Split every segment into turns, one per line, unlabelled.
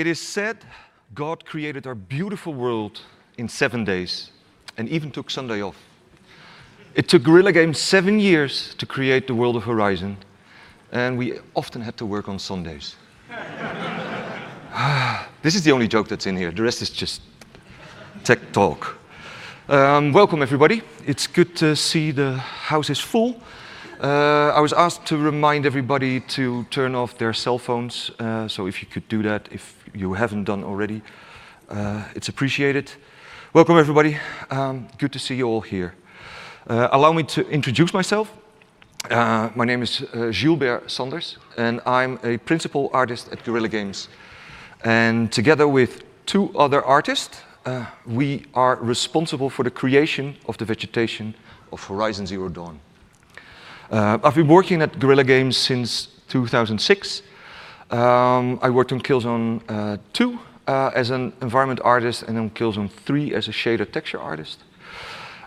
It is said God created our beautiful world in 7 days and even took Sunday off. It took Guerrilla Games 7 years to create the world of Horizon, and we often had to work on Sundays. This is the only joke that's in here. The rest is just tech talk. Welcome, everybody. It's good to see the house is full. I was asked to remind everybody to turn off their cell phones, so if you could do that, if you haven't done already, it's appreciated. Welcome, everybody. Good to see you all here. Allow me to introduce myself. My name is Gilbert Sanders, and I'm a principal artist at Guerrilla Games. And together with 2 other artists, we are responsible for the creation of the vegetation of Horizon Zero Dawn. I've been working at Guerrilla Games since 2006. I worked on Killzone 2 as an environment artist and on Killzone 3 as a shader texture artist.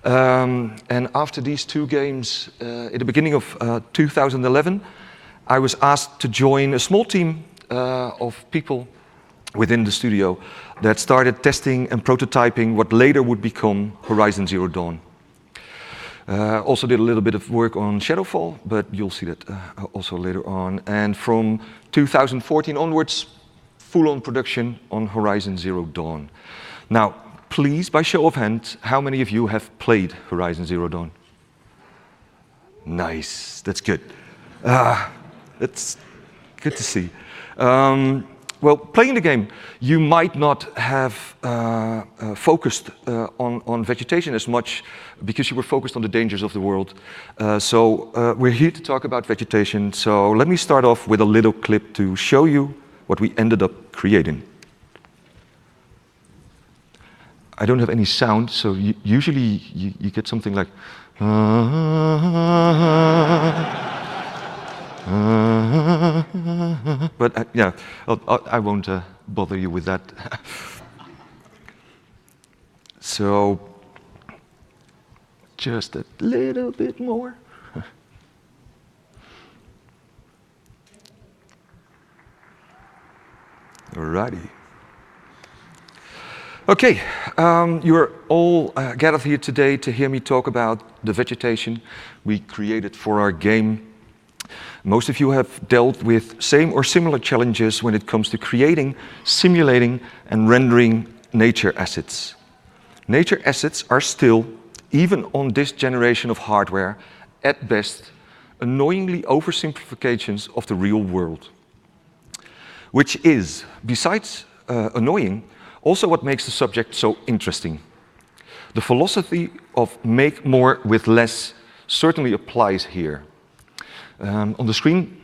And after these 2 games, at the beginning of 2011, I was asked to join a small team of people within the studio that started testing and prototyping what later would become Horizon Zero Dawn. Also did a little bit of work on Shadowfall, but you'll see that also later on. And from 2014 onwards, full-on production on Horizon Zero Dawn. Now, please, by show of hands, how many of you have played Horizon Zero Dawn? Nice, that's good. That's good to see. Well, playing the game, you might not have focused on vegetation as much because you were focused on the dangers of the world. So we're here to talk about vegetation. So let me start off with a little clip to show you what we ended up creating. I don't have any sound, so usually you get something like... But yeah, I won't bother you with that. So, just a little bit more. Alrighty. Okay, you're all gathered here today to hear me talk about the vegetation we created for our game. Most of you have dealt with same or similar challenges when it comes to creating, simulating, and rendering nature assets. Nature assets are still, even on this generation of hardware, at best, annoyingly oversimplifications of the real world. Which is, besides annoying, also what makes the subject so interesting. The philosophy of make more with less certainly applies here. On the screen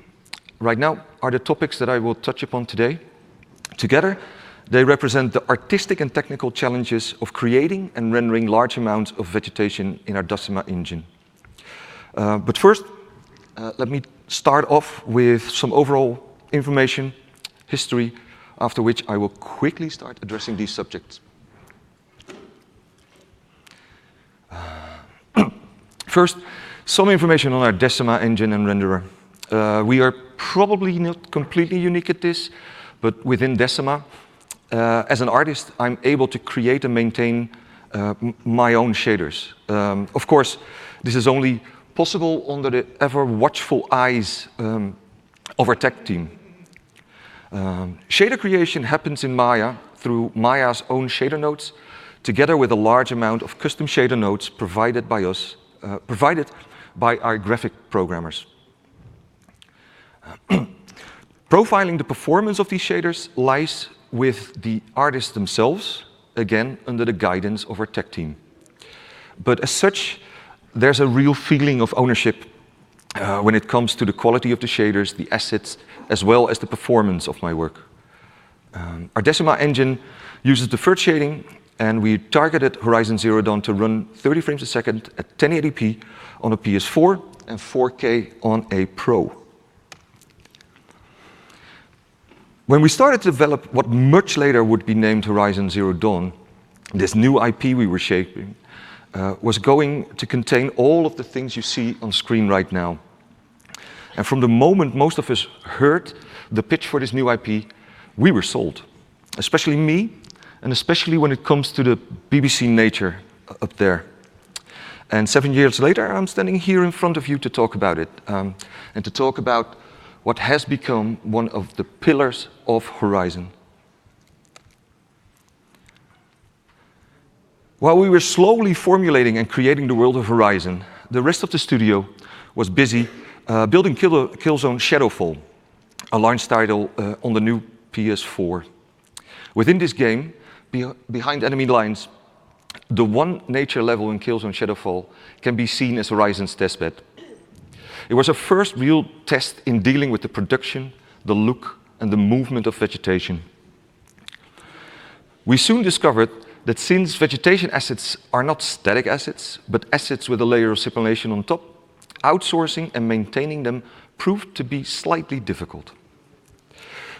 right now are the topics that I will touch upon today. Together, they represent the artistic and technical challenges of creating and rendering large amounts of vegetation in our Decima engine. But first, let me start off with some overall information, history, after which I will quickly start addressing these subjects. First, some information on our Decima engine and renderer. We are probably not completely unique at this, but within Decima, as an artist, I'm able to create and maintain my own shaders. Of course, this is only possible under the ever-watchful eyes of our tech team. Shader creation happens in Maya through Maya's own shader nodes, together with a large amount of custom shader nodes provided by us, by our graphic programmers. Profiling the performance of these shaders lies with the artists themselves, again, under the guidance of our tech team. But as such, there's a real feeling of ownership when it comes to the quality of the shaders, the assets, as well as the performance of my work. Our Decima engine uses deferred shading, and we targeted Horizon Zero Dawn to run 30 frames a second at 1080p on a PS4 and 4K on a Pro. When we started to develop what much later would be named Horizon Zero Dawn, this new IP we were shaping was going to contain all of the things you see on screen right now. And from the moment most of us heard the pitch for this new IP, we were sold. especially me, and especially when it comes to the BBC Nature up there. And 7 years later, I'm standing here in front of you to talk about it, and to talk about what has become one of the pillars of Horizon. While we were slowly formulating and creating the world of Horizon, the rest of the studio was busy building Killzone Shadowfall, a launch title on the new PS4. Within this game, behind enemy lines, the one nature level in Killzone Shadowfall can be seen as Horizon's testbed. It was our first real test in dealing with the production, the look, and the movement of vegetation. We soon discovered that since vegetation assets are not static assets, but assets with a layer of simulation on top, outsourcing and maintaining them proved to be slightly difficult.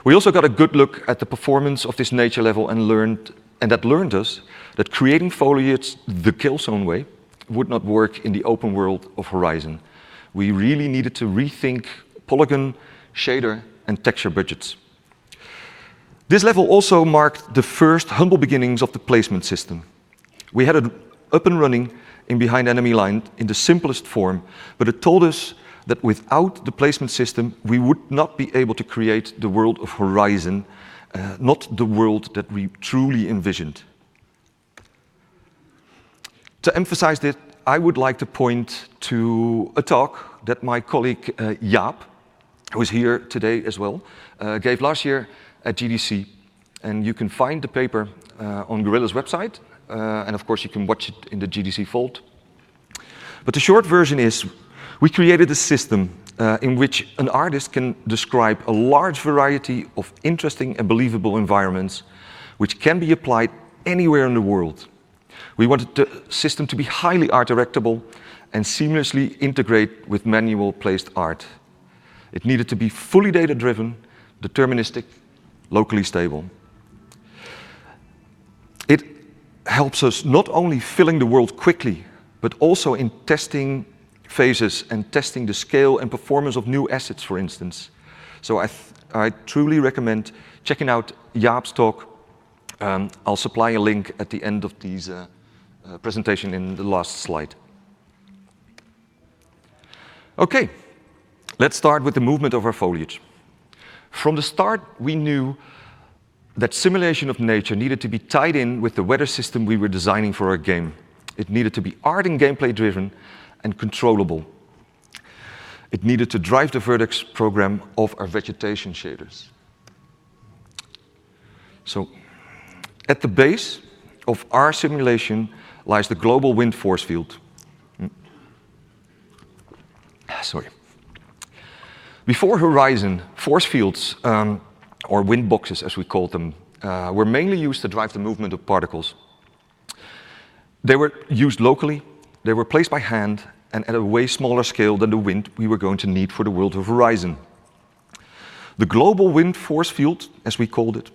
We also got a good look at the performance of this nature level and that learned us that creating foliage the Killzone way would not work in the open world of Horizon. We really needed to rethink polygon, shader, and texture budgets. This level also marked the first humble beginnings of the placement system. We had it up and running in behind enemy line in the simplest form, but it told us that without the placement system, we would not be able to create the world of Horizon, not the world that we truly envisioned. To emphasize this, I would like to point to a talk that my colleague Jaap, who is here today as well, gave last year at GDC, and you can find the paper on Gorilla's website, and of course you can watch it in the GDC Vault. But the short version is, we created a system in which an artist can describe a large variety of interesting and believable environments which can be applied anywhere in the world. We wanted the system to be highly art directable and seamlessly integrate with manual placed art. It needed to be fully data-driven, deterministic, locally stable. It helps us not only filling the world quickly, but also in testing phases and testing the scale and performance of new assets, for instance. So I truly recommend checking out Jaap's talk. I'll supply a link at the end of this presentation in the last slide. Okay, let's start with the movement of our foliage. From the start, we knew that simulation of nature needed to be tied in with the weather system we were designing for our game. It needed to be art and gameplay driven and controllable. It needed to drive the Vertex program of our vegetation shaders. So, at the base of our simulation lies the global wind force field. Sorry. Before Horizon, force fields, or wind boxes as we called them, were mainly used to drive the movement of particles. They were used locally, they were placed by hand, and at a way smaller scale than the wind we were going to need for the world of Horizon. The global wind force field, as we called it,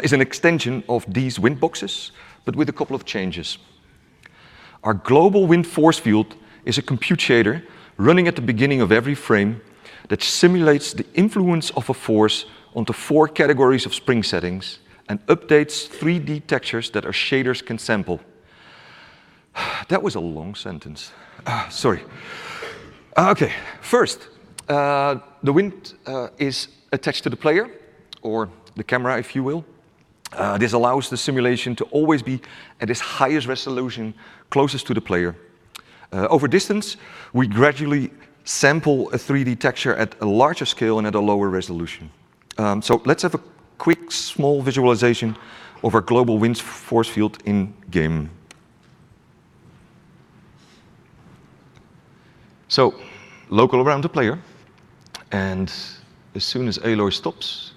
is an extension of these wind boxes, but with a couple of changes. Our global wind force field is a compute shader running at the beginning of every frame that simulates the influence of a force onto 4 categories of spring settings and updates 3D textures that our shaders can sample. That was a long sentence. Sorry. Okay, first, the wind is attached to the player, or the camera, if you will. This allows the simulation to always be at its highest resolution, closest to the player. Over distance, we gradually sample a 3D texture at a larger scale and at a lower resolution. So let's have a quick, small visualization of our global wind force field in game. So, local around the player, and as soon as Aloy stops,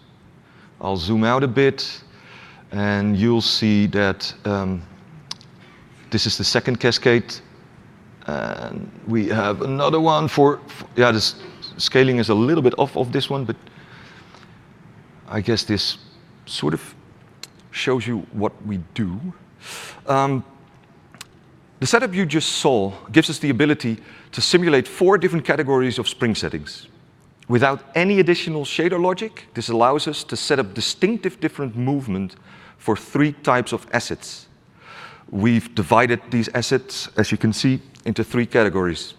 I'll zoom out a bit, and you'll see that this is the second cascade, and we have another one for yeah, the scaling is a little bit off of this one, but I guess this sort of shows you what we do. The setup you just saw gives us the ability to simulate 4 different categories of spring settings. Without any additional shader logic, this allows us to set up distinctive different movement for 3 types of assets. We've divided these assets, as you can see, into 3 categories.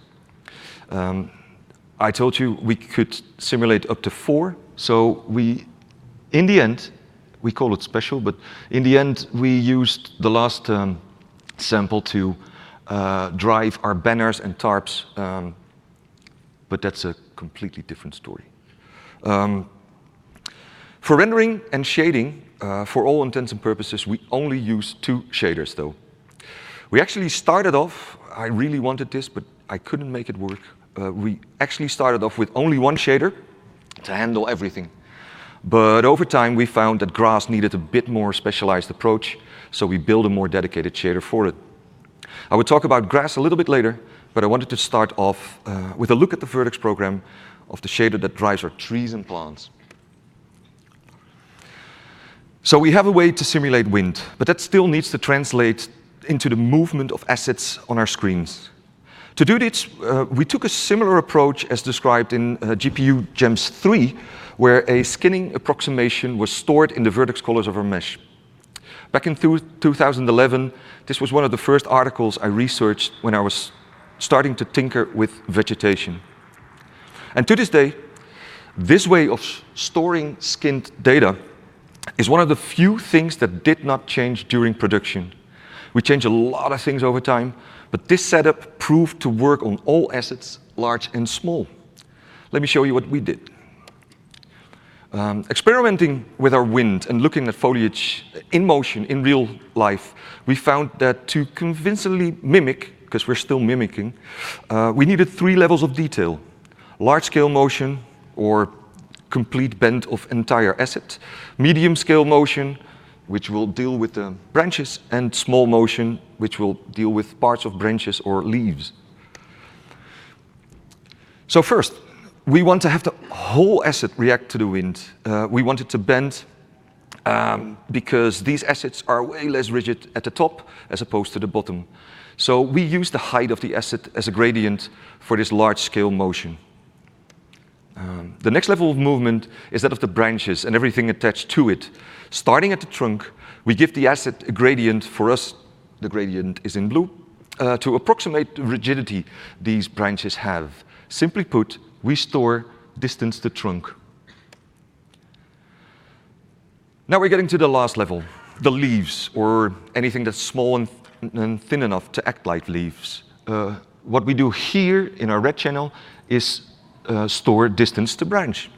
I told you we could simulate up to 4, so in the end, we call it special, but in the end, we used the last sample to drive our banners and tarps, but that's a completely different story. For rendering and shading, for all intents and purposes, we only use 2 shaders, though. We actually started off, I really wanted this, but I couldn't make it work. We actually started off with only 1 shader to handle everything. But over time, we found that grass needed a bit more specialized approach, so we built a more dedicated shader for it. I will talk about grass a little bit later, but I wanted to start off with a look at the Vertex program of the shader that drives our trees and plants. So we have a way to simulate wind, but that still needs to translate into the movement of assets on our screens. To do this, we took a similar approach as described in GPU GEMS 3, where a skinning approximation was stored in the vertex colors of our mesh. Back in 2011, this was one of the first articles I researched when I was starting to tinker with vegetation. And to this day, this way of storing skinned data is one of the few things that did not change during production. We changed a lot of things over time, but this setup proved to work on all assets, large and small. Let me show you what we did. Experimenting with our wind and looking at foliage in motion, in real life, we found that to convincingly mimic, because we're still mimicking, we needed 3 levels of detail. Large-scale motion, or complete bend of entire asset, medium-scale motion, which will deal with the branches, and small motion, which will deal with parts of branches or leaves. So first, we want to have the whole asset react to the wind. We want it to bend because these assets are way less rigid at the top as opposed to the bottom. So we use the height of the asset as a gradient for this large-scale motion. The next level of movement is that of the branches and everything attached to it. Starting at the trunk, we give the asset a gradient. For us, the gradient is in blue, to approximate the rigidity these branches have. Simply put, we store distance to trunk. Now we're getting to the last level, the leaves, or anything that's small and thin enough to act like leaves. What we do here in our red channel is store distance to branch.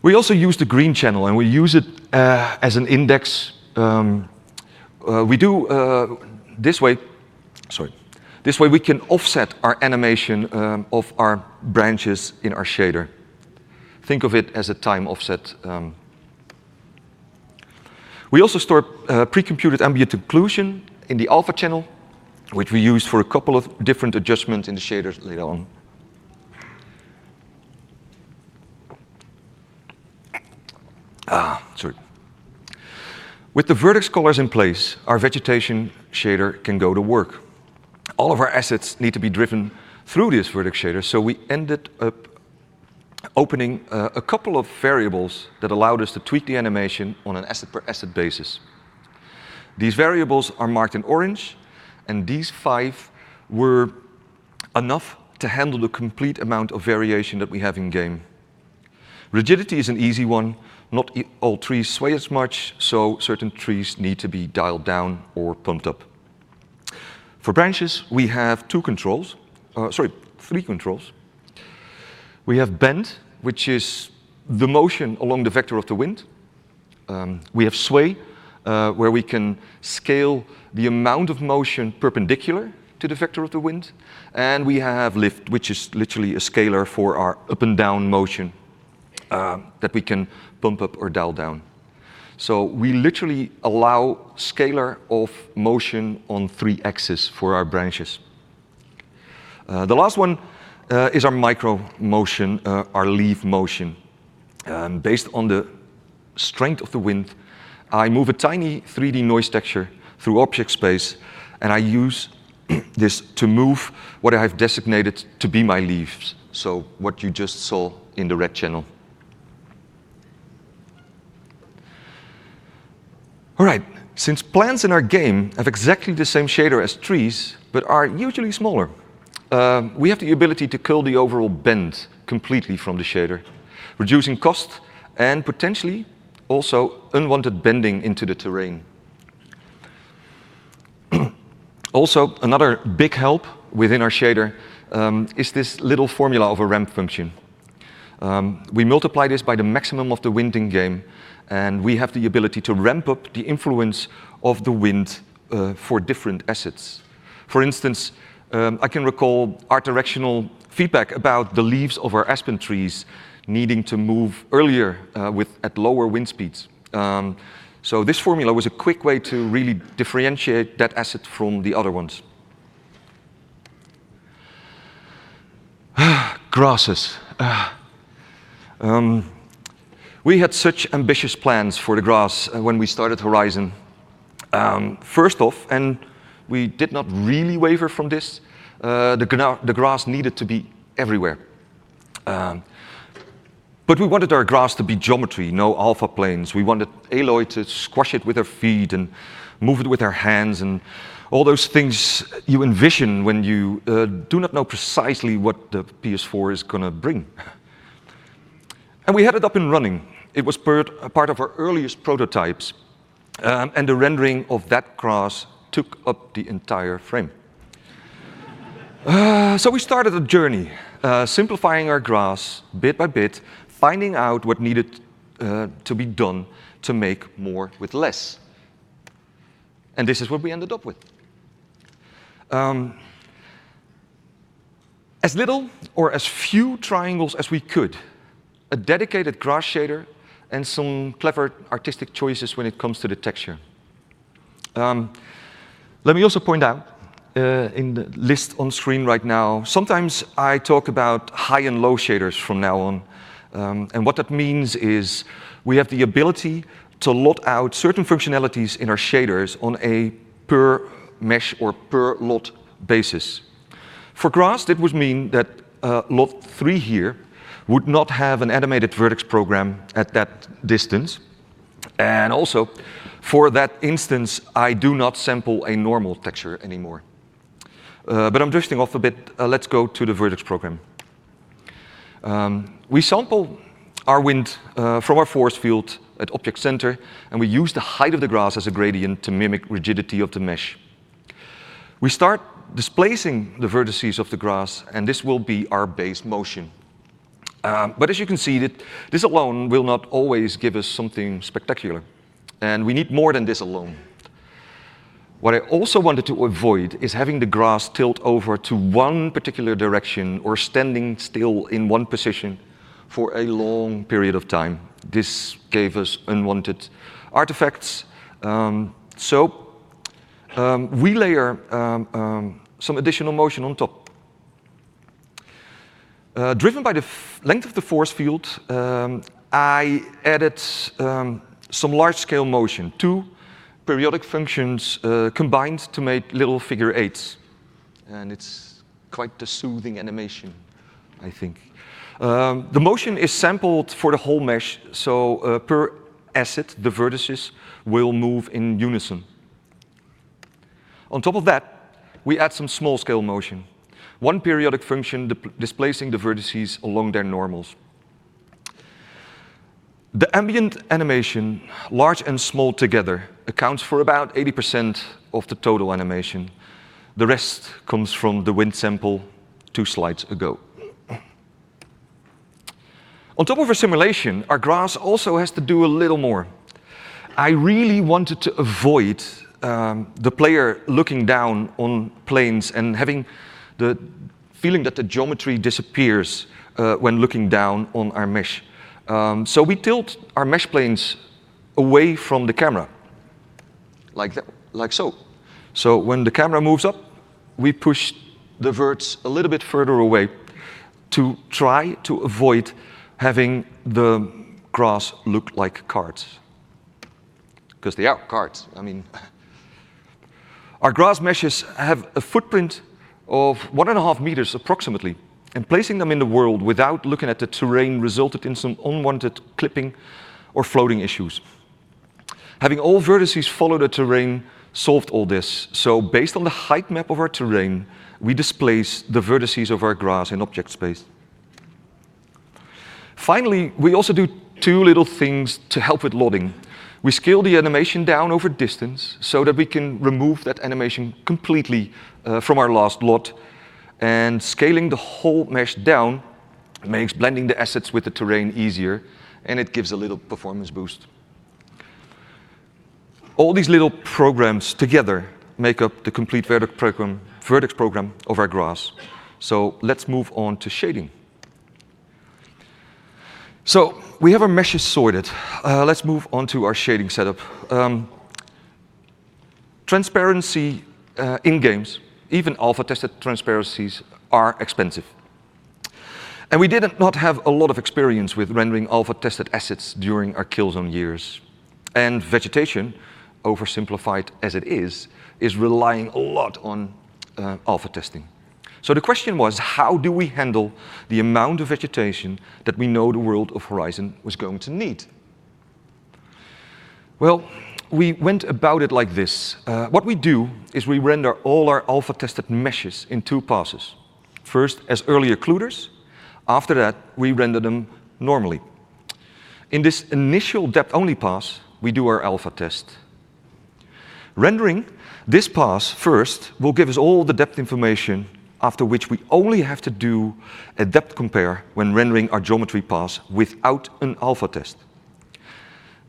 We also use the green channel, and we use it as an index. We do this way. Sorry. This way we can offset our animation of our branches in our shader. Think of it as a time offset. We also store pre-computed ambient occlusion in the alpha channel, which we use for a couple of different adjustments in the shaders later on. Sorry. With the vertex colors in place, our vegetation shader can go to work. All of our assets need to be driven through this vertex shader, so we ended up opening a couple of variables that allowed us to tweak the animation on an asset-per-asset basis. These variables are marked in orange, and these 5 were enough to handle the complete amount of variation that we have in game. Rigidity is an easy one. Not all trees sway as much, so certain trees need to be dialed down or pumped up. For branches, we have 3 controls. We have bend, which is the motion along the vector of the wind. We have sway, where we can scale the amount of motion perpendicular to the vector of the wind. And we have lift, which is literally a scalar for our up and down motion that we can pump up or dial down. So we literally allow scalar of motion on 3 axes for our branches. The last one is our micro motion, our leaf motion. Based on the strength of the wind, I move a tiny 3D noise texture through object space, and I use this to move what I have designated to be my leaves. so what you just saw in the red channel. All right, since plants in our game have exactly the same shader as trees, but are usually smaller, we have the ability to kill the overall bend completely from the shader, reducing cost and potentially also unwanted bending into the terrain. Also, another big help within our shader is this little formula of a ramp function. We multiply this by the maximum of the wind in game, and we have the ability to ramp up the influence of the wind for different assets. For instance, I can recall art directional feedback about the leaves of our aspen trees needing to move earlier at lower wind speeds. So this formula was a quick way to really differentiate that asset from the other ones. Grasses. We had such ambitious plans for the grass when we started Horizon. First off, and we did not really waver from this, the grass needed to be everywhere. But we wanted our grass to be geometry, no alpha planes. We wanted Aloy to squash it with her feet and move it with her hands and all those things you envision when you do not know precisely what the PS4 is going to bring. And we had it up and running. It was part of our earliest prototypes, and the rendering of that grass took up the entire frame. So we started a journey, simplifying our grass bit by bit, finding out what needed to be done to make more with less. And this is what we ended up with. As little or as few triangles as we could, a dedicated grass shader, and some clever artistic choices when it comes to the texture. Let me also point out, in the list on screen right now, sometimes I talk about high and low shaders from now on. And what that means is we have the ability to lot out certain functionalities in our shaders on a per mesh or per lot basis. For grass, that would mean that lot 3 here would not have an animated vertex program at that distance. And also, for that instance, I do not sample a normal texture anymore. But I'm drifting off a bit. Let's go to the vertex program. We sample our wind from our force field at object center, and we use the height of the grass as a gradient to mimic rigidity of the mesh. We start displacing the vertices of the grass, and this will be our base motion. But as you can see, this alone will not always give us something spectacular. And we need more than this alone. What I also wanted to avoid is having the grass tilt over to one particular direction or standing still in one position for a long period of time. This gave us unwanted artifacts. So we layer some additional motion on top. Driven by the length of the force field, I added some large-scale motion, 2 periodic functions combined to make little figure 8s. And it's quite a soothing animation, I think. The motion is sampled for the whole mesh, so per asset, the vertices will move in unison. On top of that, we add some small-scale motion. 1 periodic function displacing the vertices along their normals. The ambient animation, large and small together, accounts for about 80% of the total animation. The rest comes from the wind sample 2 slides ago. On top of our simulation, our grass also has to do a little more. I really wanted to avoid the player looking down on planes and having the feeling that the geometry disappears when looking down on our mesh. So we tilt our mesh planes away from the camera, like that, like so. So when the camera moves up, we push the verts a little bit further away to try to avoid having the grass look like cards. Because they are cards, I mean. Our grass meshes have a footprint of 1.5 meters approximately. and placing them in the world without looking at the terrain resulted in some unwanted clipping or floating issues. Having all vertices follow the terrain solved all this. So based on the height map of our terrain, we displace the vertices of our grass in object space. Finally, we also do two little things to help with loading. We scale the animation down over distance so that we can remove that animation completely from our last lot. And scaling the whole mesh down makes blending the assets with the terrain easier, and it gives a little performance boost. All these little programs together make up the complete vertex program of our grass. So let's move on to shading. So we have our meshes sorted. Let's move on to our shading setup. Transparency in games, even alpha-tested transparencies, are expensive. And we did not have a lot of experience with rendering alpha-tested assets during our Killzone years. And Vegetation, oversimplified as it is relying a lot on alpha testing. So the question was, how do we handle the amount of vegetation that we know the world of Horizon was going to need? Well, we went about it like this. What we do is we render all our alpha-tested meshes in two passes. First, as early occluders. After that, we render them normally. In this initial depth-only pass, we do our alpha test. Rendering this pass first will give us all the depth information, after which we only have to do a depth compare when rendering our geometry pass without an alpha test.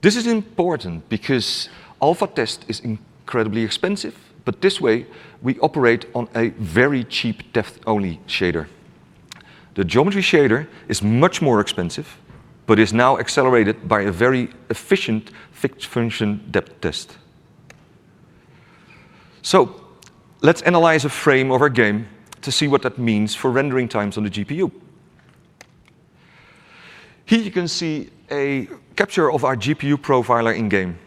This is important because alpha test is incredibly expensive, but this way we operate on a very cheap depth-only shader. The geometry shader is much more expensive, but is now accelerated by a very efficient fixed function depth test. So let's analyze a frame of our game to see what that means for rendering times on the GPU. Here you can see a capture of our GPU profiler in-game.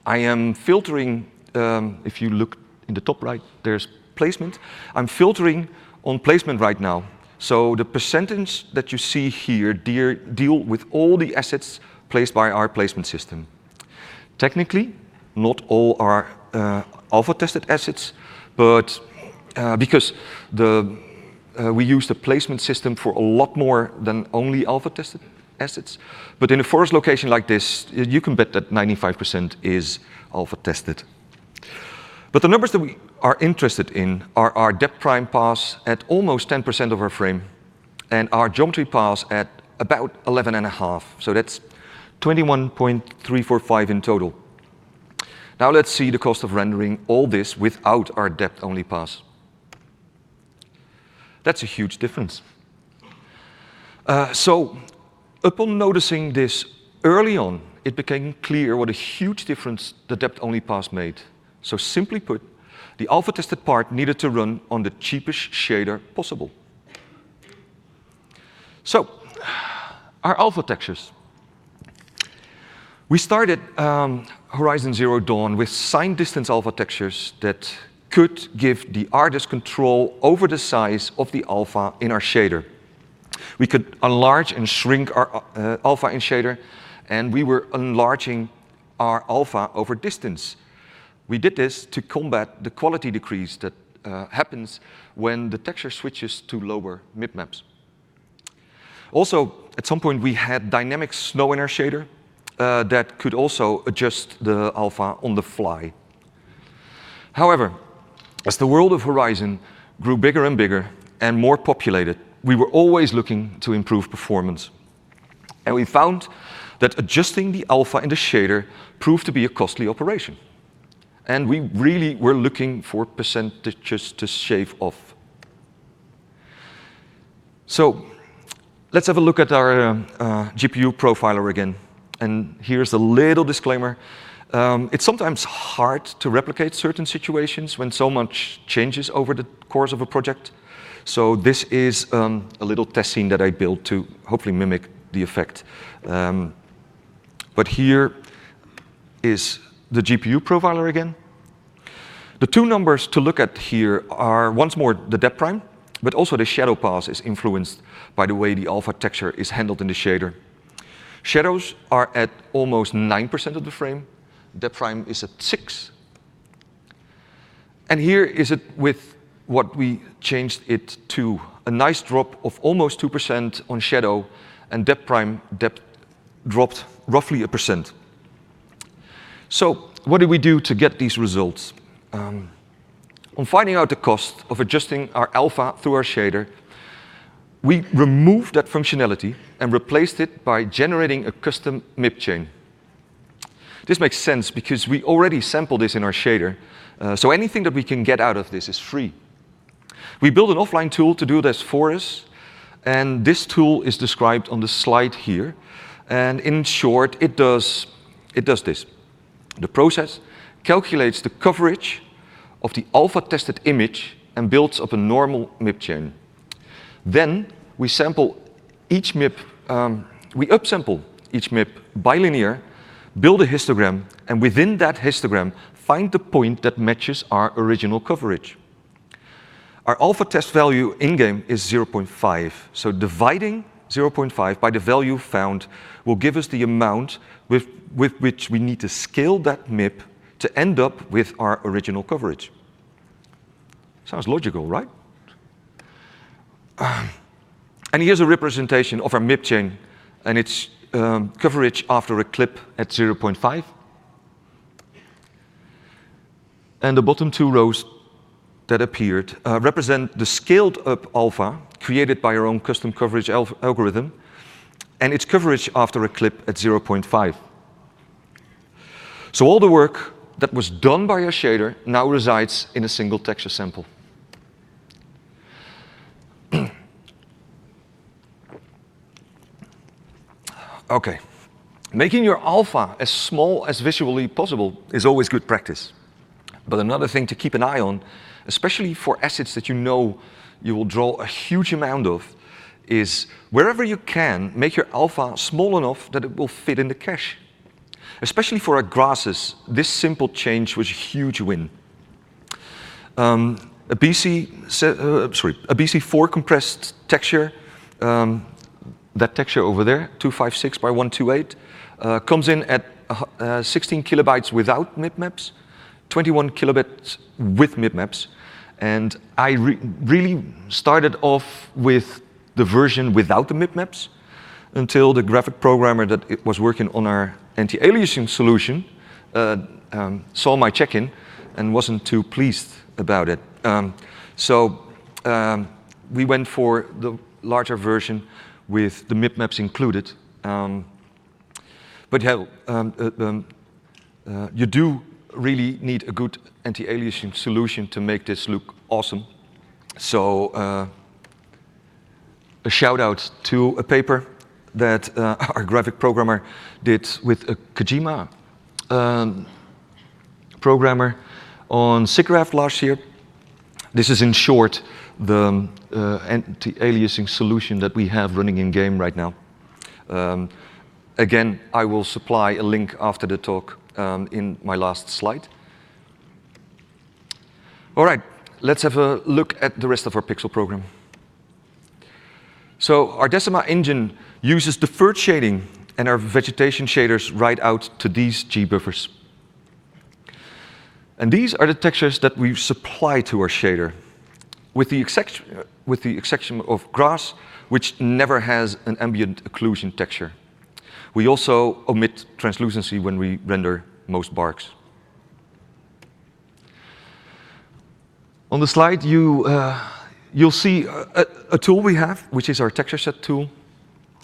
I am filtering, if you look in the top right, there's placement. I'm filtering on placement right now. So the percentage that you see here deal with all the assets placed by our placement system. Technically, not all are alpha-tested assets, but because we use the placement system for a lot more than only alpha-tested assets. But in a forest location like this, you can bet that 95% is alpha-tested. But the numbers that we are interested in are our depth prime pass at almost 10% of our frame, and our geometry pass at about 11.5. So that's 21.345 in total. Now let's see the cost of rendering all this without our depth-only pass. That's a huge difference. So upon noticing this early on, it became clear what a huge difference the depth-only pass made. So simply put, the alpha-tested part needed to run on the cheapest shader possible. So, our alpha textures. We started Horizon Zero Dawn with signed distance alpha textures that could give the artist control over the size of the alpha in our shader. We could enlarge and shrink our alpha in shader, and we were enlarging our alpha over distance. We did this to combat the quality decrease that happens when the texture switches to lower mipmaps. Also, at some point, we had dynamic snow in our shader that could also adjust the alpha on the fly. However, as the world of Horizon grew bigger and bigger and more populated, we were always looking to improve performance. And we found that adjusting the alpha in the shader proved to be a costly operation. And we really were looking for percentages to shave off. So let's have a look at our GPU profiler again. And here's a little disclaimer. It's sometimes hard to replicate certain situations when so much changes over the course of a project. So this is a little test scene that I built to hopefully mimic the effect. But here is the GPU profiler again. The two numbers to look at here are once more the depth prime but also the shadow pass is influenced by the way the alpha texture is handled in the shader. Shadows are at almost 9% of the frame. Depth prime is at 6. And here is it with what we changed it to. A nice drop of almost 2% on shadow, and depth dropped roughly 1%. So what did we do to get these results? On finding out the cost of adjusting our alpha through our shader, we removed that functionality and replaced it by generating a custom MIP chain. This makes sense because we already sampled this in our shader, so anything that we can get out of this is free. We built an offline tool to do this for us, and this tool is described on the slide here. And in short, it does this. The process calculates the coverage of the alpha-tested image and builds up a normal MIP chain. Then we sample each MIP, we upsample each MIP bilinear, build a histogram, and within that histogram, find the point that matches our original coverage. Our alpha test value in-game is 0.5, so dividing 0.5 by the value found will give us the amount with which we need to scale that MIP to end up with our original coverage. Sounds logical, right? And here's a representation of our MIP chain and its coverage after a clip at 0.5. And the bottom two rows that appeared represent the scaled up alpha created by our own custom coverage algorithm and its coverage after a clip at 0.5. So all the work that was done by our shader now resides in a single texture sample. Okay, making your alpha as small as visually possible is always good practice. But another thing to keep an eye on, especially for assets that you know you will draw a huge amount of, is wherever you can, make your alpha small enough that it will fit in the cache. Especially for our grasses, this simple change was a huge win. A BC4 compressed texture, that texture over there, 256 by 128, comes in at 16 kilobytes without MIP maps, 21 kilobits with MIP maps. And I really started off with the version without the MIP maps until the graphic programmer that was working on our anti-aliasing solution saw my check-in and wasn't too pleased about it. So we went for the larger version with the MIP maps included. But yeah, you do really need a good anti-aliasing solution to make this look awesome. So a shout out to a paper that our graphic programmer did with a Kojima programmer on SIGGRAPH last year. This is in short the anti-aliasing solution that we have running in game right now. Again, I will supply a link after the talk in my last slide. All right, let's have a look at the rest of our pixel program. So our Decima engine uses deferred shading, and our vegetation shaders write out to these G buffers. And these are the textures that we supply to our shader, with the exception of grass, which never has an ambient occlusion texture. We also omit translucency when we render most barks. On the slide, you'll see a tool we have, which is our texture set tool.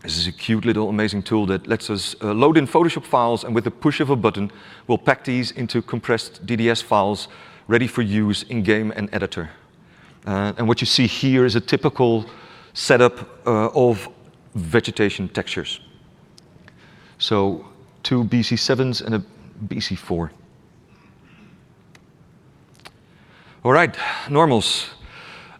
This is a cute little amazing tool that lets us load in Photoshop files, and with the push of a button, we'll pack these into compressed DDS files ready for use in game and editor. And what you see here is a typical setup of vegetation textures. So 2 BC7s and a BC4. All right, normals.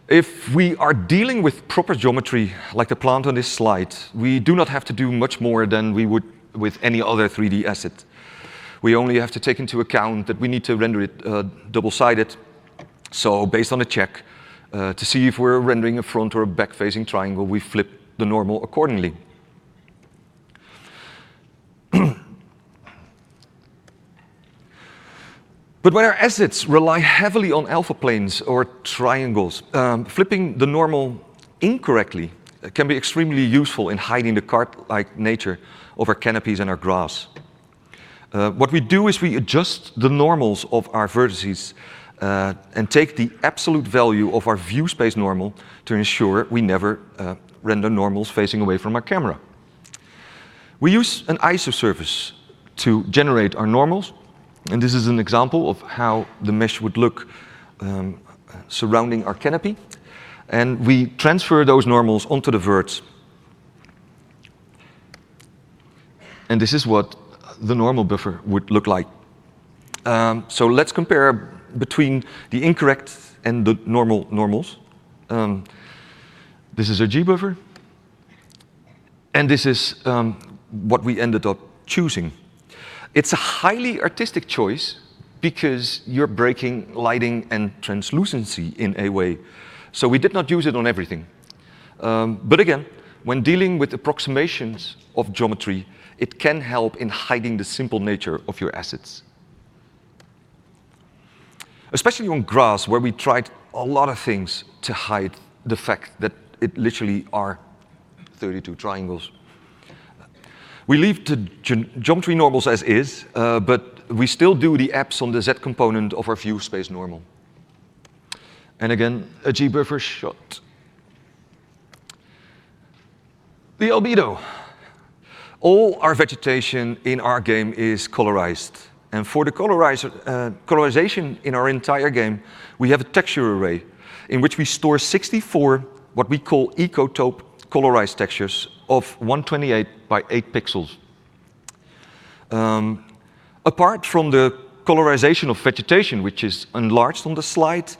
If we are dealing with proper geometry, like the plant on this slide, we do not have to do much more than we would with any other 3D asset. We only have to take into account that we need to render it double-sided. So based on a check, To see if we're rendering a front or a back-facing triangle, we flip the normal accordingly. But when our assets rely heavily on alpha planes or triangles, flipping the normal incorrectly can be extremely useful in hiding the card-like nature of our canopies and our grass. What we do is we adjust the normals of our vertices and take the absolute value of our view space normal to ensure we never render normals facing away from our camera. We use an ISO surface to generate our normals, and this is an example of how the mesh would look surrounding our canopy. And we transfer those normals onto the verts. And this is what the normal buffer would look like. So let's compare between the incorrect and the normal normals. This is our G buffer. And this is what we ended up choosing. It's a highly artistic choice because you're breaking lighting and translucency in a way. So we did not use it on everything. But again, when dealing with approximations of geometry, it can help in hiding the simple nature of your assets. Especially on grass, where we tried a lot of things to hide the fact that it literally are 32 triangles. We leave the geometry normals as is, but we still do the apps on the Z component of our view space normal. And again, a G buffer shot. The albedo. All our vegetation in our game is colorized. And for the colorization in our entire game, we have a texture array in which we store 64 what we call ecotope colorized textures of 128 by 8 pixels. Apart from the colorization of vegetation, which is enlarged on the slide,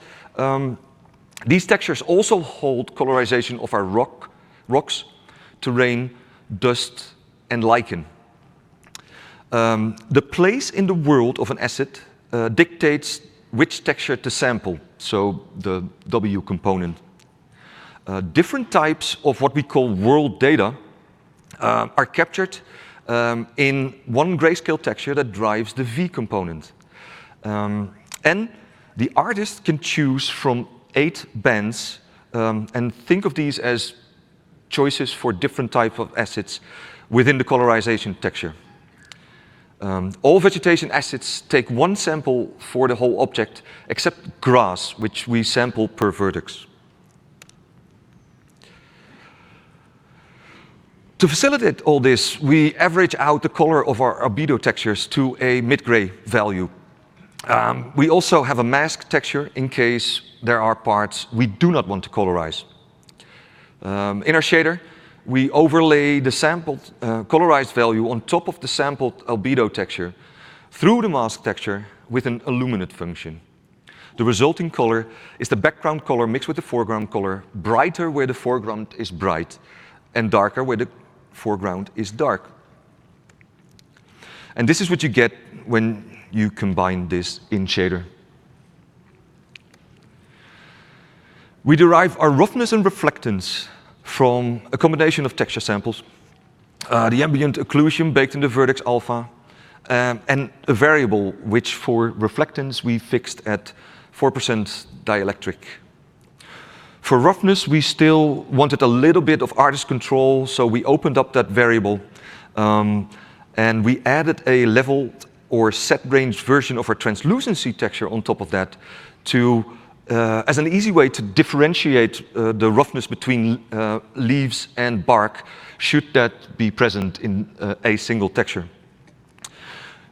these textures also hold colorization of our rocks, terrain, dust, and lichen. The place in the world of an asset dictates which texture to sample, so the W component. Different types of what we call world data are captured in one grayscale texture that drives the V component. And the artist can choose from 8 bands and think of these as choices for different types of assets within the colorization texture. All vegetation assets take one sample for the whole object, except grass, which we sample per vertex. To facilitate all this, we average out the color of our albedo textures to a mid-gray value. We also have a mask texture in case there are parts we do not want to colorize. In our shader, we overlay the sampled colorized value on top of the sampled albedo texture through the mask texture with an illuminate function. The resulting color is the background color mixed with the foreground color, brighter where the foreground is bright, and darker where the foreground is dark. And this is what you get when you combine this in shader. We derive our roughness and reflectance from a combination of texture samples, the ambient occlusion baked in the vertex alpha, and a variable which for reflectance we fixed at 4% dielectric. For roughness, we still wanted a little bit of artist control, so we opened up that variable, and we added a leveled or set range version of our translucency texture on top of that to as an easy way to differentiate the roughness between leaves and bark, should that be present in a single texture.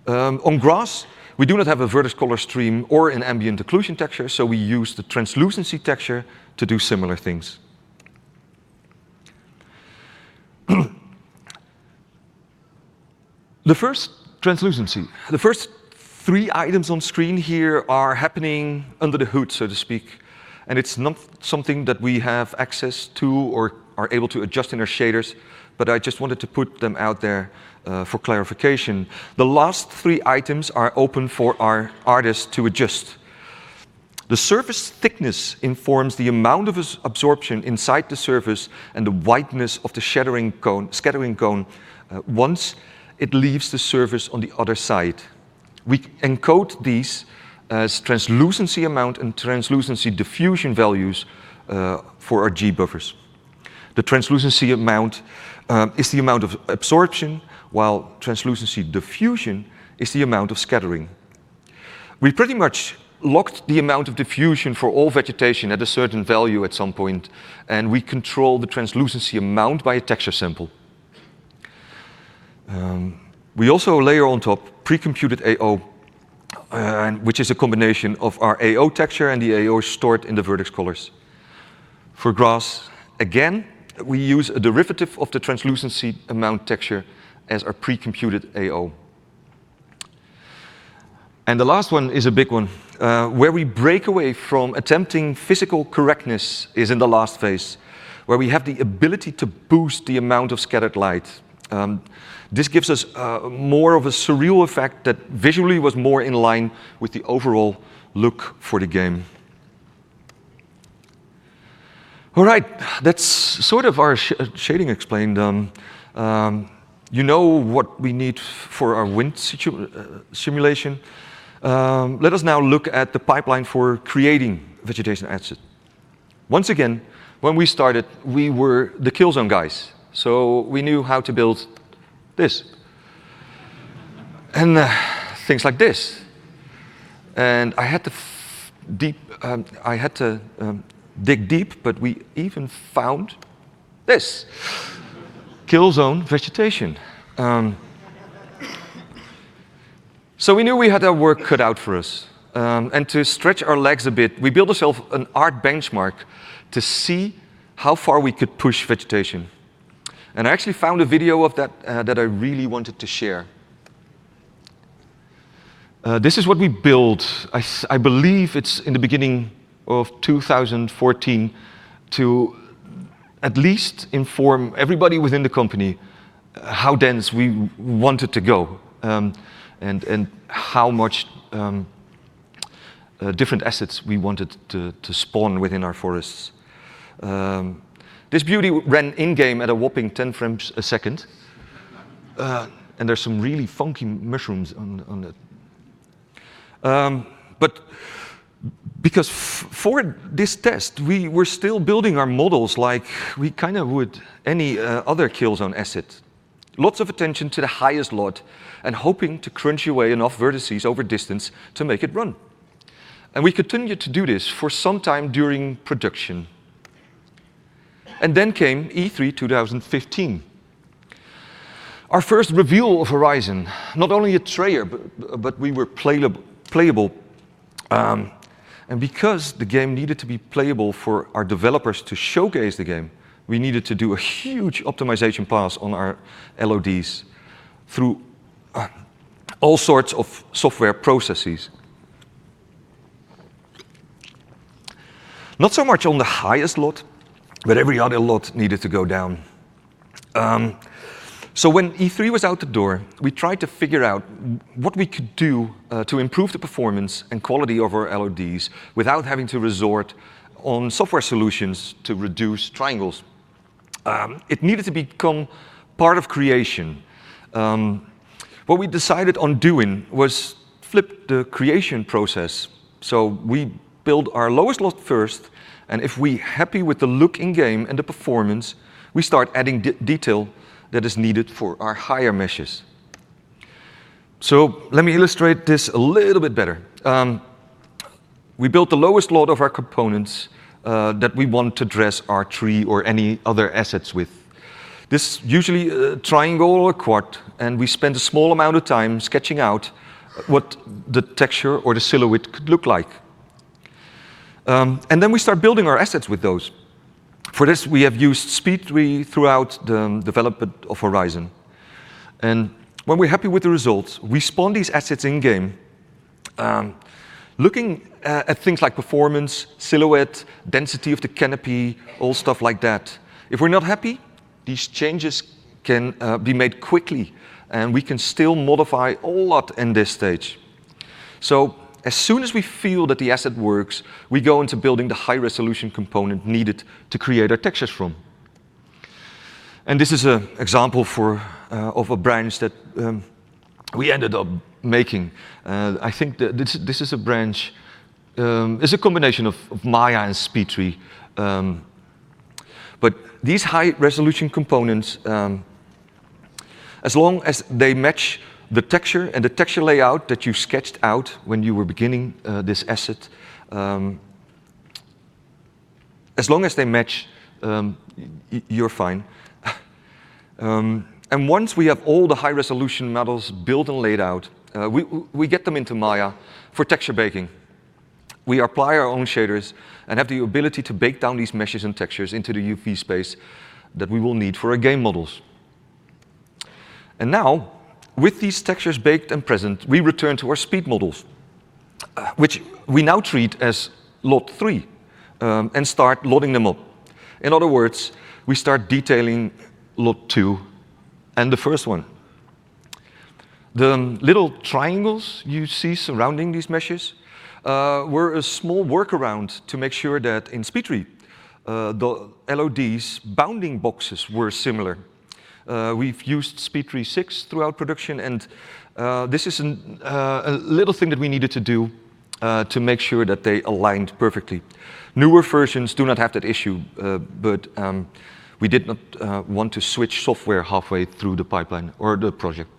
On grass, we do not have a vertex color stream or an ambient occlusion texture, so we use the translucency texture to do similar things. The first translucency. The first 3 items on screen here are happening under the hood, so to speak. And it's not something that we have access to or are able to adjust in our shaders, but I just wanted to put them out there for clarification. The last 3 items are open for our artists to adjust. The surface thickness informs the amount of absorption inside the surface and the wideness of the scattering cone once it leaves the surface on the other side. We encode these as translucency amount and translucency diffusion values for our G buffers. The translucency amount is the amount of absorption, while translucency diffusion is the amount of scattering. We pretty much locked the amount of diffusion for all vegetation at a certain value at some point, and we control the translucency amount by a texture sample. We also layer on top pre-computed AO, which is a combination of our AO texture and the AO stored in the vertex colors. For grass, again, we use a derivative of the translucency amount texture as our pre-computed AO. And the last one is a big one. Where we break away from attempting physical correctness is in the last phase, where we have the ability to boost the amount of scattered light. This gives us more of a surreal effect that visually was more in line with the overall look for the game. All right, that's sort of our shading explained. You know what we need for our wind simulation. Let us now look at the pipeline for creating vegetation assets. Once again, when we started, we were the kill zone guys. So we knew how to build this. And things like this. And I had to dig deep, but we even found this. Kill zone vegetation. So we knew we had our work cut out for us. And to stretch our legs a bit, we built ourselves an art benchmark to see how far we could push vegetation. And I actually found a video of that that I really wanted to share. This is what we built. I believe it's in the beginning of 2014 to at least inform everybody within the company how dense we wanted to go and how much different assets we wanted to spawn within our forests. This beauty ran in-game at a whopping 10 frames a second. And there's some really funky mushrooms on it. But because for this test, we were still building our models like we kind of would any other kill zone asset. Lots of attention to the highest lot and hoping to crunch away enough vertices over distance to make it run. And we continued to do this for some time during production. And then came E3 2015. Our first reveal of Horizon, not only a trailer, but we were playable. And because the game needed to be playable for our developers to showcase the game, we needed to do a huge optimization pass on our LODs through all sorts of software processes. Not so much on the highest lot, but every other lot needed to go down. So when E3 was out the door, we tried to figure out what we could do to improve the performance and quality of our LODs without having to resort on software solutions to reduce triangles. It needed to become part of creation. What we decided on doing was flip the creation process. So we build our lowest lot first, and if we're happy with the look in-game and the performance, we start adding detail that is needed for our higher meshes. So let me illustrate this a little bit better. We built the lowest lot of our components that we want to dress our tree or any other assets with. This usually a triangle or a quad, and we spend a small amount of time sketching out what the texture or the silhouette could look like. And then we start building our assets with those. For this, we have used Speed Tree throughout the development of Horizon. And when we're happy with the results, we spawn these assets in-game, looking at things like performance, silhouette, density of the canopy, all stuff like that. If we're not happy, these changes can be made quickly, and we can still modify a lot in this stage. So as soon as we feel that the asset works, we go into building the high-resolution component needed to create our textures from. And this is an example of a branch that we ended up making. I think that this is a branch, it's a combination of Maya and SpeedTree. But these high-resolution components, as long as they match the texture and the texture layout that you sketched out when you were beginning this asset, as long as they match, you're fine. And once we have all the high-resolution models built and laid out, we get them into Maya for texture baking. We apply our own shaders and have the ability to bake down these meshes and textures into the UV space that we will need for our game models. And now, with these textures baked and present, we return to our speed models, which we now treat as lot 3, and start loading them up. In other words, we start detailing lot 2 and the first one. The little triangles you see surrounding these meshes were a small workaround to make sure that in SpeedTree, the LOD's bounding boxes were similar. We've used SpeedTree 6 throughout production, and this is a little thing that we needed to do to make sure that they aligned perfectly. Newer versions do not have that issue, but we did not want to switch software halfway through the pipeline or the project.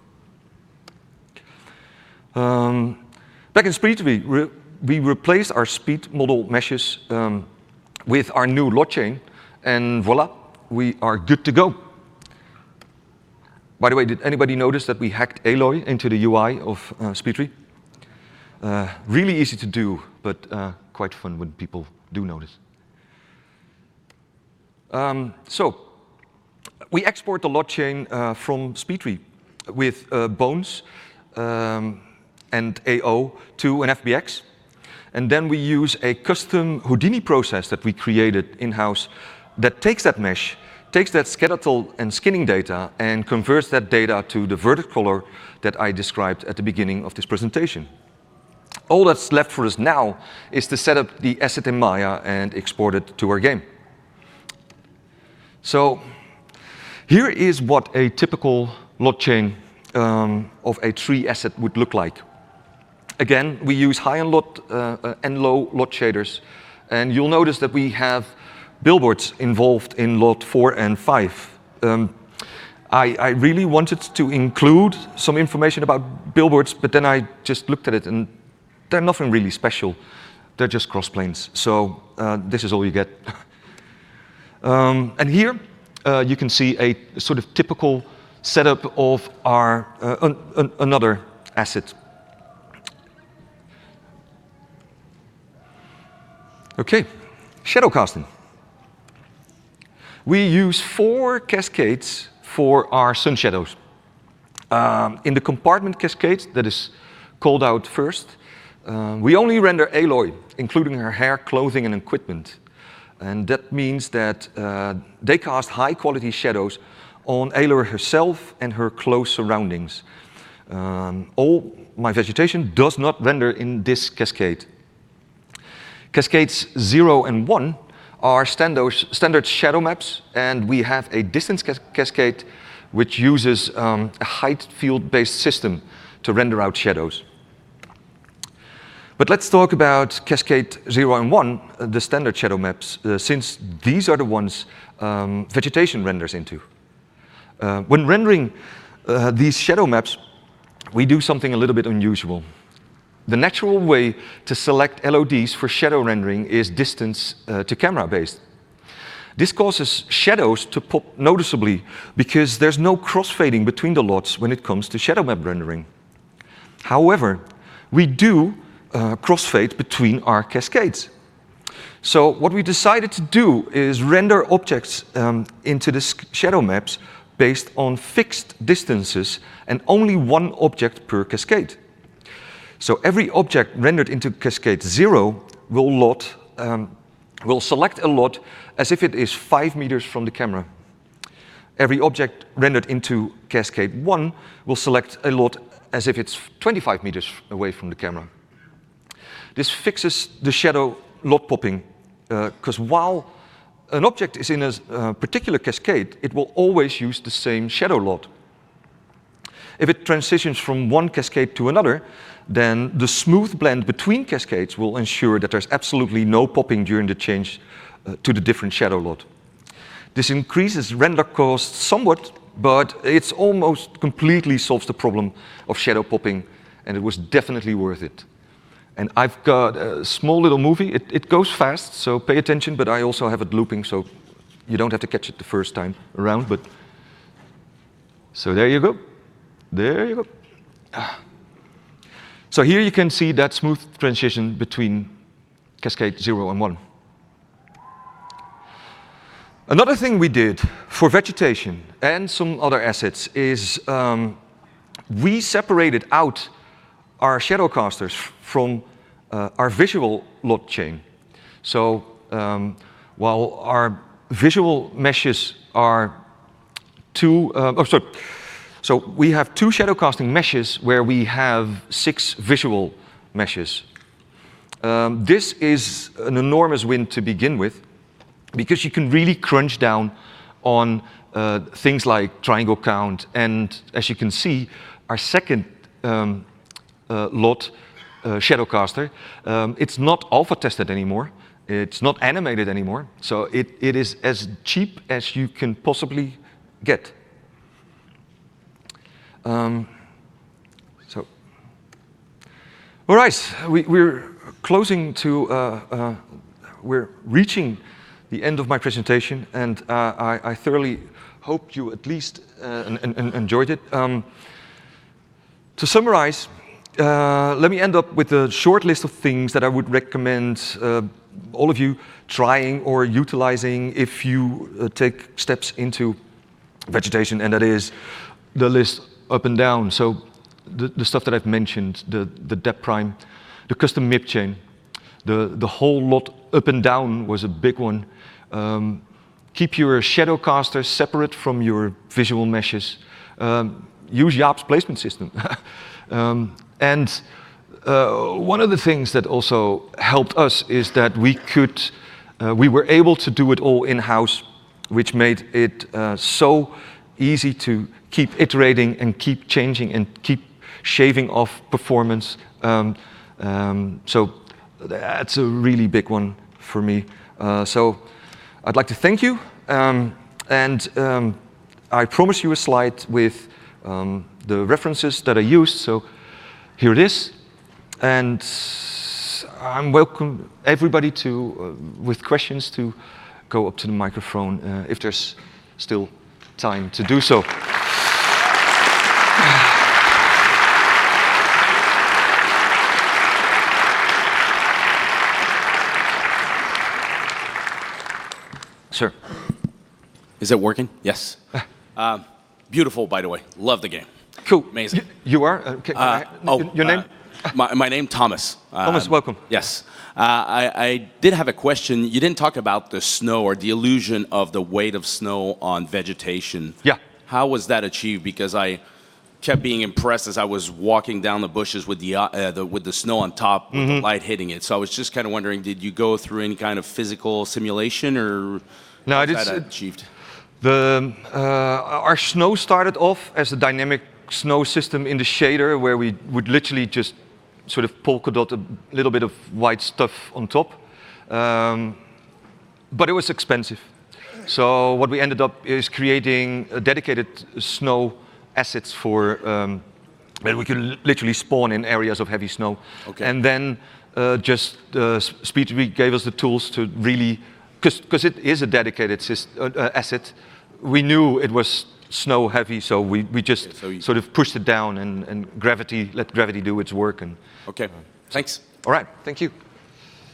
Back in SpeedTree, we replaced our speed model meshes with our new lot chain, and voila, we are good to go. By the way, did anybody notice that we hacked Aloy into the UI of SpeedTree? Really easy to do, but quite fun when people do notice. So, we export the lot chain from SpeedTree with bones and AO to an FBX. And then we use a custom Houdini process that we created in-house that takes that mesh, takes that skeletal and skinning data, and converts that data to the vertex color that I described at the beginning of this presentation. All that's left for us now is to set up the asset in Maya and export it to our game. So here is what a typical lot chain of a tree asset would look like. Again, we use high and low lot shaders, and you'll notice that we have billboards involved in lot 4 and 5. I really wanted to include some information about billboards, but then I just looked at it and they're nothing really special. They're just cross planes. So this is all you get. And here you can see a sort of typical setup of our another asset. Okay, shadow casting. We use 4 cascades for our sun shadows. In the compartment cascade that is called out first, we only render Aloy, including her hair, clothing, and equipment. And that means that they cast high-quality shadows on Aloy herself and her close surroundings. All my vegetation does not render in this cascade. Cascades 0 and 1 are standard shadow maps, and we have a distance cascade which uses a height field-based system to render out shadows. But let's talk about Cascade 0 and 1, the standard shadow maps, since these are the ones vegetation renders into. When rendering these shadow maps, we do something a little bit unusual. The natural way to select LODs for shadow rendering is distance to camera based. This causes shadows to pop noticeably because there's no crossfading between the lots when it comes to shadow map rendering. However, we do crossfade between our cascades. So what we decided to do is render objects into the shadow maps based on fixed distances and only one object per cascade. So every object rendered into Cascade 0 will select a lot as if it is 5 meters from the camera. Every object rendered into Cascade 1 will select a lot as if it's 25 meters away from the camera. This fixes the shadow lot popping, because while an object is in a particular cascade, it will always use the same shadow lot. If it transitions from one cascade to another, then the smooth blend between cascades will ensure that there's absolutely no popping during the change to the different shadow lot. This increases render costs somewhat, but it almost completely solves the problem of shadow popping, and it was definitely worth it. And I've got a small little movie. It goes fast, so pay attention, but I also have it looping, so you don't have to catch it the first time around. But so there you go. There you go. So here you can see that smooth transition between cascade 0 and 1. Another thing we did for vegetation and some other assets is we separated out our shadow casters from our visual lot chain. So while our visual meshes are so we have 2 shadow casting meshes where we have 6 visual meshes. This is an enormous win to begin with, because you can really crunch down on things like triangle count. And as you can see, our second lot, Shadowcaster, it's not alpha tested anymore. It's not animated anymore. So it is as cheap as you can possibly get. All right, we're closing to, we're reaching the end of my presentation, and I thoroughly hope you at least enjoyed it. To summarize, let me end up with a short list of things that I would recommend all of you trying or utilizing if you take steps into vegetation, and that is the list up and down. So the stuff that I've mentioned, the depth prime, the custom MIP chain, the whole lot up and down was a big one. Keep your shadow casters separate from your visual meshes. Use Jaap's placement system. And one of the things that also helped us is that we were able to do it all in-house, which made it so easy to keep iterating and keep changing and keep shaving off performance. So that's a really big one for me. So I'd like to thank you, and I promise you a slide with the references that I used. So here it is, and I'm welcome everybody to, with questions, to go up to the microphone if there's still time to do so. Sir.
Is it working? Yes. Beautiful, by the way. Love the game.
Cool.
Amazing.
You are? Your name?
My name, Thomas.
Thomas, welcome.
Yes. I did have a question. You didn't talk about the snow or the illusion of the weight of snow on vegetation.
Yeah.
How was that achieved? Because I kept being impressed as I was walking down the bushes with the snow on top, with the light hitting it. So I was just kind of wondering, did you go through any kind of physical simulation, or
no,
was that achieved?
Our snow started off as a dynamic snow system in the shader, where we would literally just sort of polka dot a little bit of white stuff on top. But it was expensive. So what we ended up is creating a dedicated snow assets for that we could literally spawn in areas of heavy snow.
Okay.
And then Speedtree gave us the tools to really, because it is a dedicated asset, we knew it was snow heavy, so we just sort of pushed it down and let gravity do its work. And
okay, thanks.
All right, thank you.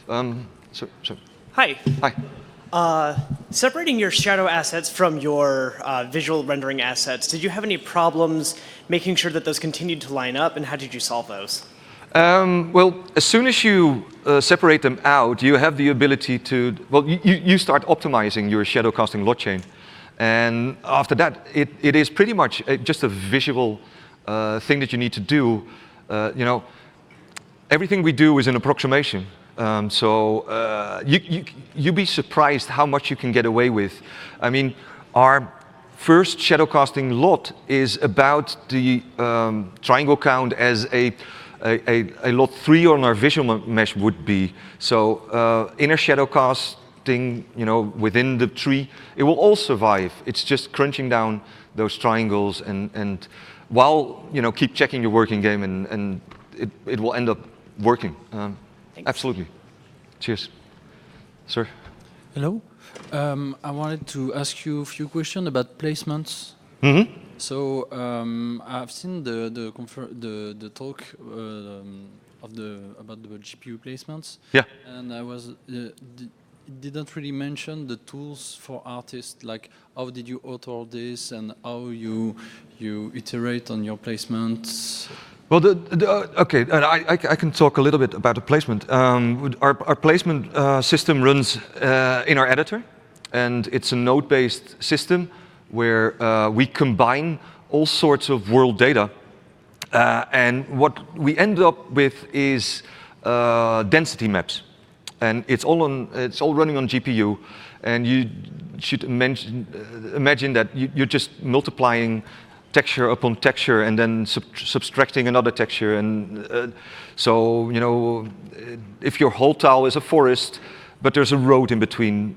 Hi.
Hi.
Separating your shadow assets from your visual rendering assets, did you have any problems making sure that those continued to line up, and how did you solve those?
Well, as soon as you separate them out, you have the ability to, well, you start optimizing your shadow casting lot chain. And after that, it is pretty much just a visual thing that you need to do. You know, everything we do is an approximation. You'd be surprised how much you can get away with. I mean, our first shadow casting lot is about the triangle count as a lot 3 on our visual mesh would be. So inner shadow casting, within the tree, it will all survive. It's just crunching down those triangles and while, keep checking your working game and it will end up working. Absolutely. Cheers. Sir?
Hello. I wanted to ask you a few questions about placements.
Mm-hmm.
So I've seen the talk about the GPU placements.
Yeah.
And I was it didn't really mention the tools for artists, like how did you author this and how you iterate on your placements.
Well, okay, and I can talk a little bit about the placement. Our placement system runs in our editor, and it's a node-based system where we combine all sorts of world data. And what we end up with is density maps. And it's all running on GPU, and you should imagine that you're just multiplying texture upon texture and then subtracting another texture. And if your whole tile is a forest, but there's a road in between,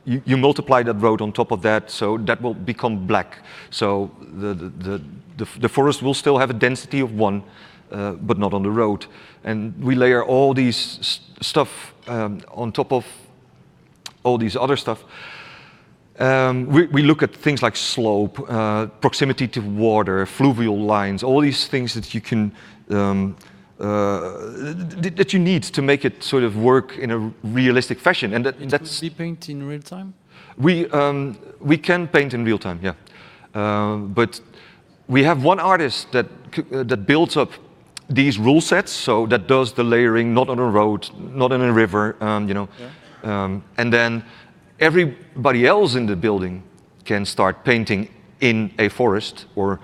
you multiply that road on top of that, so that will become black. So the forest will still have a density of 1, but not on the road. And we layer all these stuff on top of all these other stuff. We look at things like slope, proximity to water, fluvial lines, all these things that you can that you need to make it sort of work in a realistic fashion. And that's
be painted in real time.
We can paint in real time, yeah. But we have one artist that builds up these rule sets, so that does the layering, not on a road, not in a river, Yeah. And then everybody else in the building can start painting in a forest, or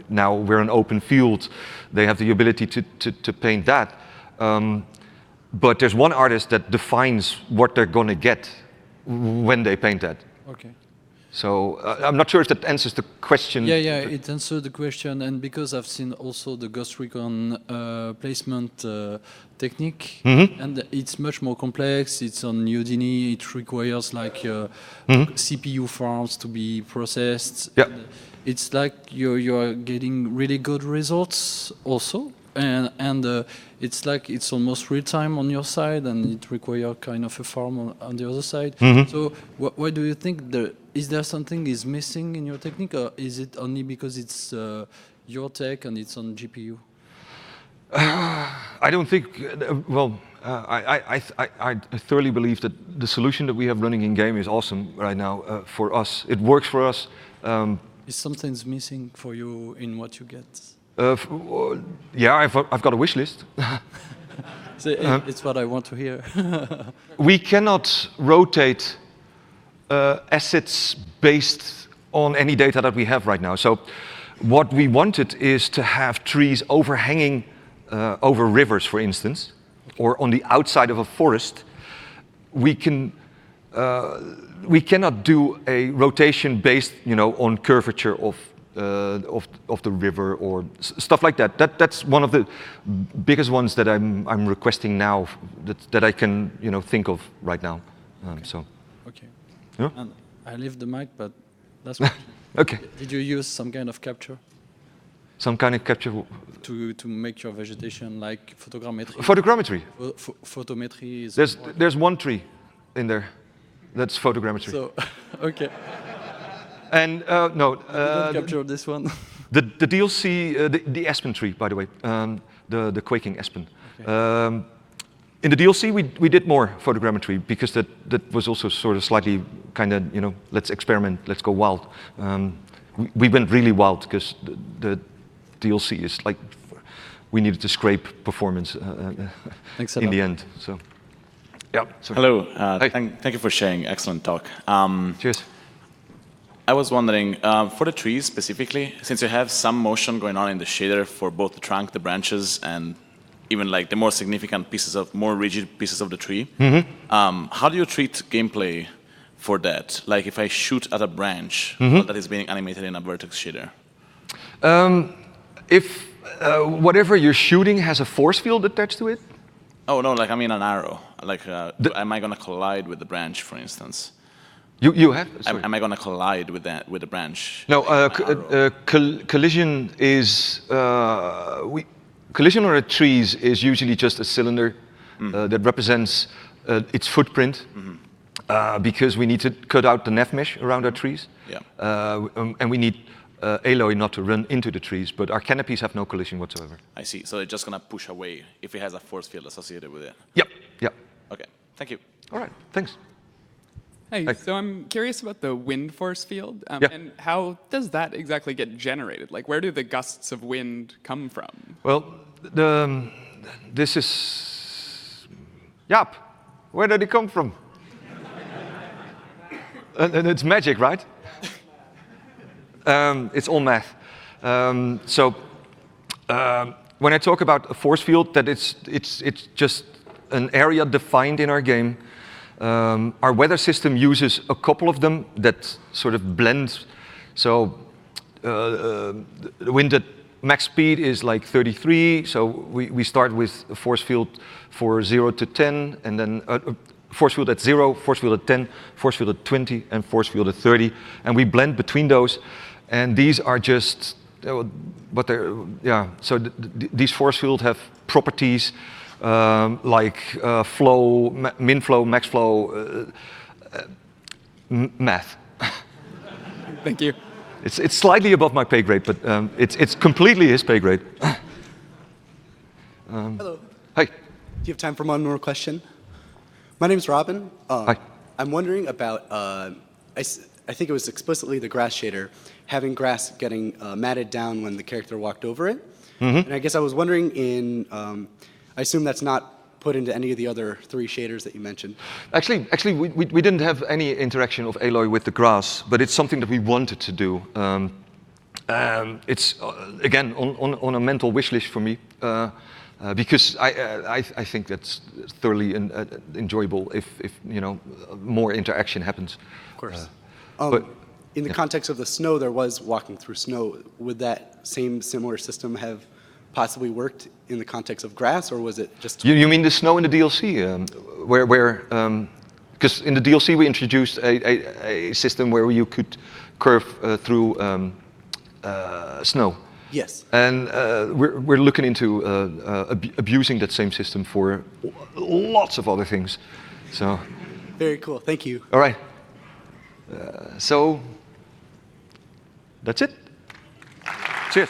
now we're an open field. They have the ability to paint that. But there's one artist that defines what they're going to get when they paint that.
Okay.
So I'm not sure if that answers the question.
Yeah, it answered the question, and because I've seen also the Ghost Recon placement technique, and it's much more complex. It's on Udemy. It requires like CPU farms to be processed.
Yeah.
It's like you're getting really good results also, and it's like it's almost real time on your side, and it requires kind of a farm on the other side. So why do you think is there something is missing in your technique, or is it only because it's your tech and it's on GPU?
I don't think. I thoroughly believe that the solution that we have running in game is awesome right now for us. It works for us.
Is something missing for you in what you get?
Yeah, I've got a wish list.
So it's what I want to hear.
We cannot rotate assets based on any data that we have right now. So what we wanted is to have trees overhanging over rivers, for instance, or on the outside of a forest. We cannot do a rotation based, on curvature of the river or stuff like that. That's one of the biggest ones that I'm requesting now that I can think of right now.
Okay.
So.
Okay.
Yeah?
And I leave the mic, but that's what
Okay.
Did you use some kind of capture?
Some kind of capture.
To make your vegetation like photogrammetry?
Photogrammetry.
Photometry is.
There's one tree in there. That's photogrammetry.
So, okay.
And no.
Don't capture this one.
The DLC, the aspen tree, by the way, the quaking aspen. Okay. In the DLC, we did more photogrammetry because that was also sort of slightly kind of, let's experiment, let's go wild. We went really wild because the DLC is like, we needed to scrape performance in the end. So, yeah. Sorry.
Hello.
Hey.
Thank you for sharing. Excellent talk.
Cheers.
I was wondering, for the trees specifically, since you have some motion going on in the shader for both the trunk, the branches, and even like the more significant pieces of, more rigid pieces of the tree, how do you treat gameplay for that? Like if I shoot at a branch that is being animated in a vertex shader?
If whatever you're shooting has a force field attached to it,
Oh no, like I mean an arrow. Like, am I going to collide with the branch, for instance?
you have. Sorry.
Am I going to collide with the branch?
No,
Like an arrow?
collision is collision on a trees is usually just a cylinder that represents its footprint because we need to cut out the nav mesh around our trees, and we need alloy not to run into the trees. But our canopies have no collision whatsoever.
I see. So it's just going to push away if it has a force field associated with it.
Yep. Yep.
Okay. Thank you.
All right. Thanks.
Hey,
Hi.
so I'm curious about the wind force field,
Yeah.
and how does that exactly get generated? Like, where do the gusts of wind come from?
Well, this is Jaap. Where did it come from? And it's magic, right? It's all math. When I talk about a force field, that it's just an area defined in our game. Our weather system uses a couple of them that sort of blend. So the wind at max speed is like 33. So we start with a force field for 0 to 10, and then force field at 0, force field at 10, force field at 20, and force field at 30. And we blend between those. And these are just what they're, yeah. So these force fields have properties like flow, min flow, max flow, math.
Thank you.
It's slightly above my pay grade, but it's completely his pay grade.
Hello.
Hi.
Do you have time for one more question? My name's Robin.
Hi.
I'm wondering about, I think it was explicitly the grass shader, having grass getting matted down when the character walked over it. And I guess I was wondering I assume that's not put into any of the other 3 shaders that you mentioned.
Actually, we didn't have any interaction of Aloy with the grass, but it's something that we wanted to do. It's again on a mental wish list for me because I think that's thoroughly enjoyable if you know more interaction happens.
Of course.
But
in the context of the snow, there was walking through snow. Would that same similar system have possibly worked in the context of grass, or was it just?
You mean the snow in the DLC, where because in the DLC we introduced a system where you could curve through snow.
Yes.
And we're looking into abusing that same system for lots of other things. So.
Very cool. Thank you.
All right. So that's it. Cheers.